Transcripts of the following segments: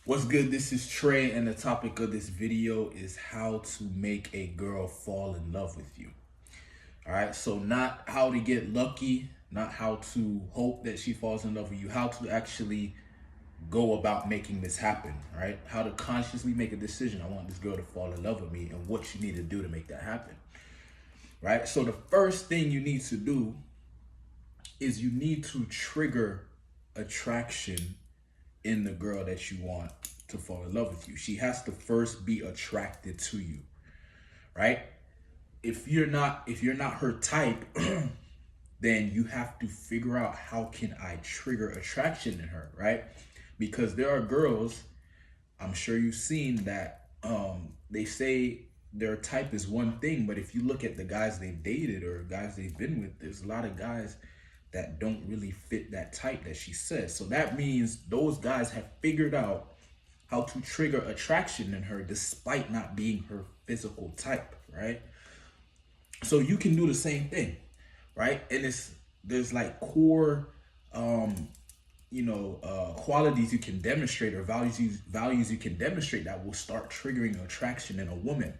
What's good? This is Trey, and the topic of this video is how to make a girl fall in love with you. All right, so not how to get lucky, not how to hope that she falls in love with you, how to actually go about making this happen, right? How to consciously make a decision. I want this girl to fall in love with me, and what you need to do to make that happen, right? So, the first thing you need to do is you need to trigger attraction in the girl that you want to fall in love with you. She has to first be attracted to you, right? If you're not her type, then you have to figure out how can I trigger attraction in her, right? Because there are girls, I'm sure you've seen that they say their type is one thing, but if you look at the guys they've dated or guys they've been with, there's a lot of guys that don't really fit that type that she says. So that means those guys have figured out how to trigger attraction in her despite not being her physical type, right? So you can do the same thing, right? And there's like core qualities you can demonstrate, or values you can demonstrate that will start triggering attraction in a woman,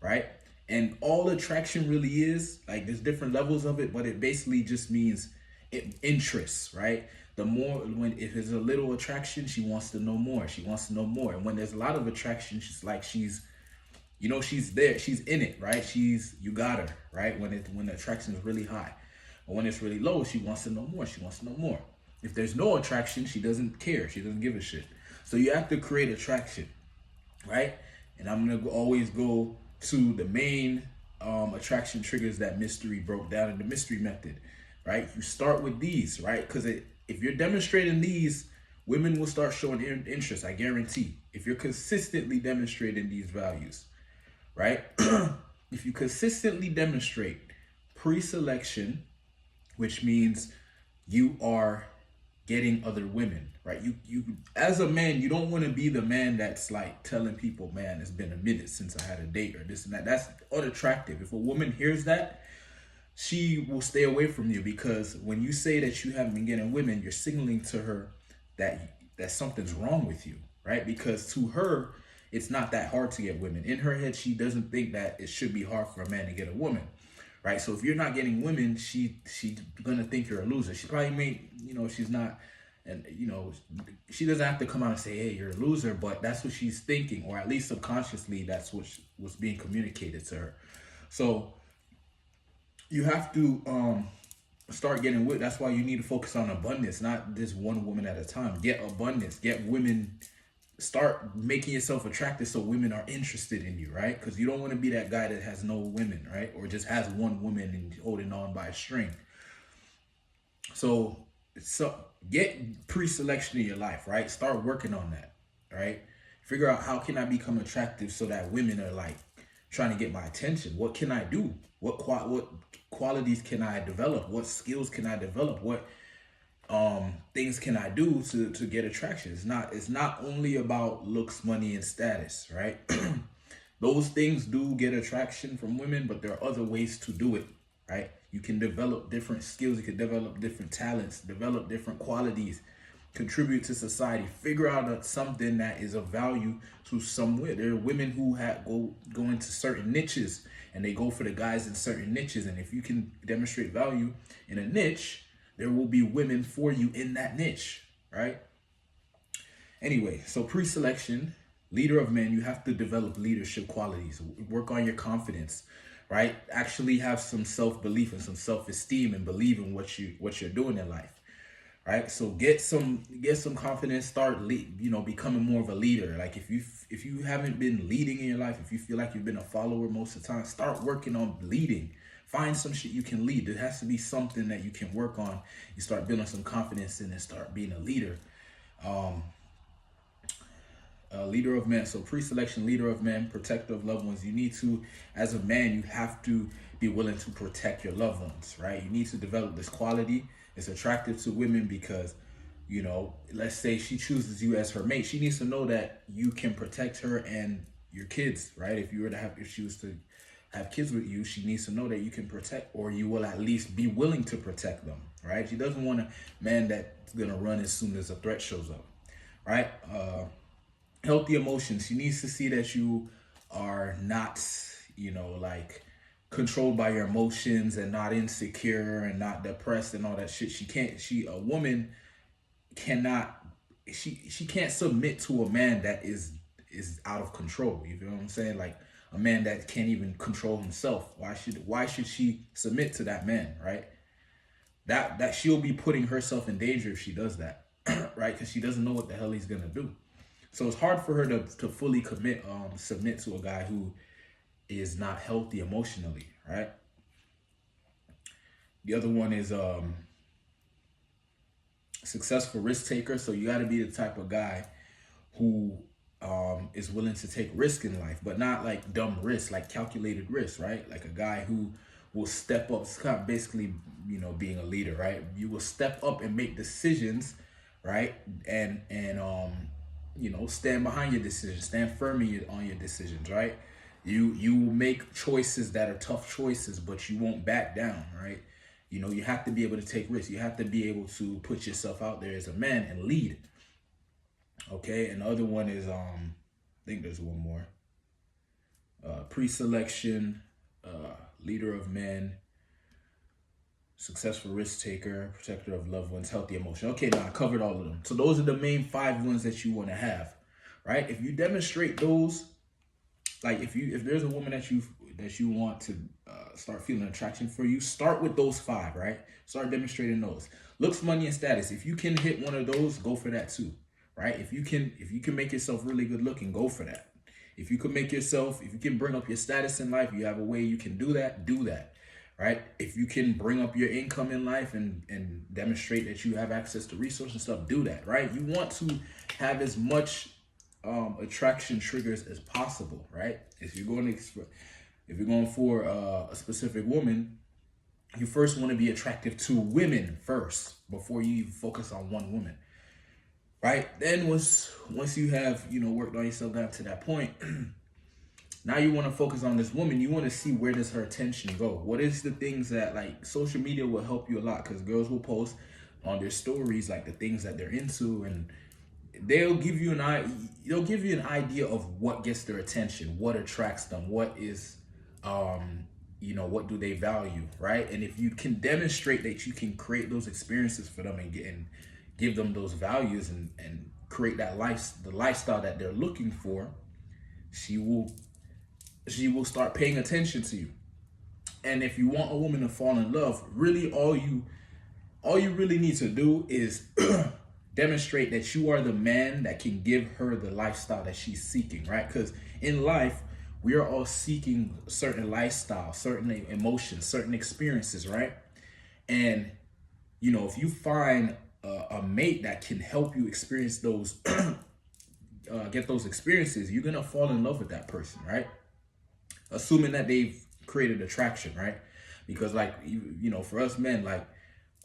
right? And all attraction really is, like, there's different levels of it, but it basically just means interest, right? The more, when if there's a little attraction, she wants to know more. She wants to know more. And when there's a lot of attraction, she's there, she's in it, right? You got her, right? When the attraction is really high. But when it's really low, she wants to know more. She wants to know more. If there's no attraction, she doesn't care. She doesn't give a shit. So you have to create attraction, right? And I'm gonna always go to the main attraction triggers that Mystery broke down in the Mystery method, right? You start with these, right? Because if you're demonstrating these, women will start showing interest, I guarantee. If you're consistently demonstrating these values, right? If you consistently demonstrate pre-selection, which means you are getting other women, right? You as a man, you don't want to be the man that's like telling people, man, it's been a minute since I had a date or this and that. That's unattractive. If a woman hears that, she will stay away from you, because when you say that you haven't been getting women, you're signaling to her that something's wrong with you, right? Because to her, it's not that hard to get women. In her head, she doesn't think that it should be hard for a man to get a woman, right? So if you're not getting women, she's gonna think you're a loser. She probably she's not, and she doesn't have to come out and say, hey, you're a loser, but that's what she's thinking, or at least subconsciously, that's what's being communicated to her. So you have to start getting with. That's why you need to focus on abundance, not just one woman at a time. Get abundance, get women. Start making yourself attractive so women are interested in you, right? Because you don't want to be that guy that has no women, right? Or just has one woman and holding on by a string. So get pre-selection in your life, right? Start working on that, right? Figure out, how can I become attractive so that women are like trying to get my attention? What can I do? What qualities can I develop? What skills can I develop? What things can I do to get attraction? It's not only about looks, money, and status, right? Those things do get attraction from women, but there are other ways to do it, right? You can develop different skills, you can develop different talents, develop different qualities, contribute to society, figure out something that is of value to somewhere. There are women who go into certain niches, and they go for the guys in certain niches. And if you can demonstrate value in a niche, there will be women for you in that niche, right? Anyway, so pre-selection, leader of men, you have to develop leadership qualities. Work on your confidence, right? Actually have some self-belief and some self-esteem, and believe in what you're doing in life, right? So get some confidence. Start becoming more of a leader. Like if you haven't been leading in your life, if you feel like you've been a follower most of the time, start working on leading. Find some shit you can lead. There has to be something that you can work on. You start building some confidence in and start being a leader. Leader of men. So pre-selection, leader of men, protector of loved ones. You need to, as a man, you have to be willing to protect your loved ones, right? You need to develop this quality. It's attractive to women because, let's say she chooses you as her mate. She needs to know that you can protect her and your kids, right? If she was to have kids with you, she needs to know that you can protect, or you will at least be willing to protect them, right? She doesn't want a man that's gonna run as soon as a threat shows up, right? healthy emotions. She needs to see that you are not, like controlled by your emotions and not insecure and not depressed and all that shit. A woman cannot, she can't submit to a man that is out of control. You feel what I'm saying? Like a man that can't even control himself. Why should she submit to that man, right? That she'll be putting herself in danger if she does that, right? Because she doesn't know what the hell he's gonna do. So it's hard for her to fully submit to a guy who is not healthy emotionally, right? The other one is successful risk taker. So you got to be the type of guy who is willing to take risk in life, but not like dumb risk, like calculated risk, right? Like a guy who will step up. It's kind of basically, being a leader, right? You will step up and make decisions, right? And stand behind your decisions, stand firm on your decisions, right? You will make choices that are tough choices, but you won't back down, right? You have to be able to take risks. You have to be able to put yourself out there as a man and lead. Okay, and the other one is I think there's one more. Pre-selection, leader of men, successful risk taker, protector of loved ones, healthy emotion. Okay, now I covered all of them. So those are the main 5 ones that you want to have, right? If you demonstrate those, like if there's a woman that you want to start feeling attraction for, you start with those 5, right? Start demonstrating those. Looks, money, and status. If you can hit one of those, go for that too, right? If you can make yourself really good looking, go for that. If you can bring up your status in life, you have a way you can do that, right? If you can bring up your income in life and demonstrate that you have access to resources and stuff, do that, right? You want to have as much attraction triggers as possible, right? If you're going for a specific woman, you first want to be attractive to women first before you even focus on one woman, right? Then once you have worked on yourself down to that point, now you want to focus on this woman. You want to see, where does her attention go? What is the things that, like, social media will help you a lot, because girls will post on their stories like the things that they're into, and they'll give you an idea of what gets their attention, what attracts them, what is what do they value, right? And if you can demonstrate that you can create those experiences for them and give them those values and create the lifestyle that they're looking for, she will start paying attention to you. And if you want a woman to fall in love, really all you really need to do is demonstrate that you are the man that can give her the lifestyle that she's seeking, right? Because in life, we are all seeking certain lifestyle, certain emotions, certain experiences, right? And, if you find a mate that can help you experience those, get those experiences, you're going to fall in love with that person, right? Assuming that they've created attraction, right? Because, like, for us men, like,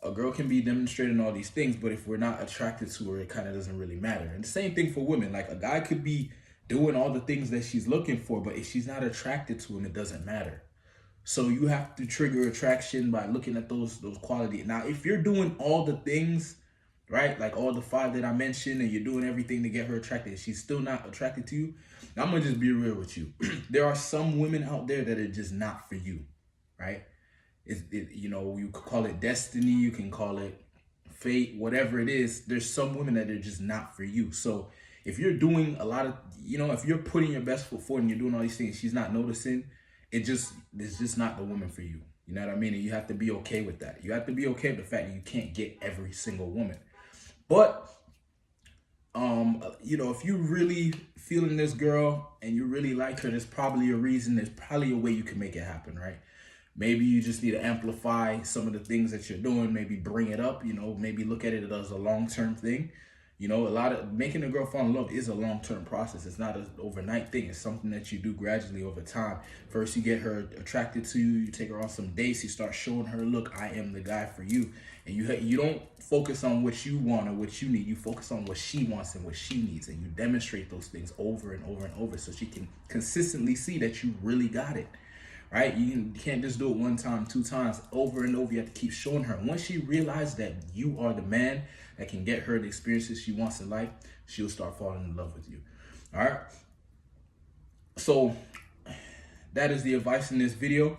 a girl can be demonstrating all these things, but if we're not attracted to her, it kind of doesn't really matter. And the same thing for women. Like, a guy could be doing all the things that she's looking for, but if she's not attracted to him, it doesn't matter. So you have to trigger attraction by looking at those qualities. Now, if you're doing all the things, right, like all the 5 that I mentioned, and you're doing everything to get her attracted, she's still not attracted to you, I'm gonna just be real with you. There are some women out there that are just not for you, right? You could call it destiny, you can call it fate, whatever it is. There's some women that are just not for you. So if you're doing a lot of, if you're putting your best foot forward and you're doing all these things, she's not noticing, it's just not the woman for you. You know what I mean? And you have to be okay with that. You have to be okay with the fact that you can't get every single woman. But if you really feeling this girl and you really like her, there's probably a reason, there's probably a way you can make it happen, right? Maybe you just need to amplify some of the things that you're doing, maybe bring it up, maybe look at it as a long-term thing. A lot of making a girl fall in love is a long-term process. It's not an overnight thing. It's something that you do gradually over time. First, you get her attracted to you. You take her on some dates. You start showing her, look, I am the guy for you. And you don't focus on what you want or what you need. You focus on what she wants and what she needs. And you demonstrate those things over and over and over so she can consistently see that you really got it. Right? You can't just do it 1 time, 2 times, over and over. You have to keep showing her. Once she realizes that you are the man that can get her the experiences she wants in life, she'll start falling in love with you. All right. So that is the advice in this video.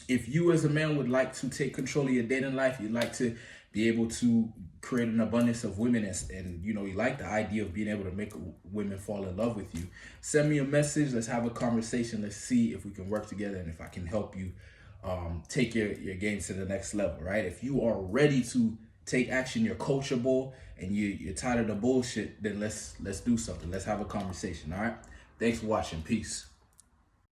If you as a man would like to take control of your dating life, you'd like to be able to create an abundance of women, and you know, you like the idea of being able to make women fall in love with you, send me a message. Let's have a conversation. Let's see if we can work together and if I can help you take your game to the next level, right? If you are ready to take action, you're coachable, and you're tired of the bullshit, then let's do something. Let's have a conversation, all right? Thanks for watching. Peace.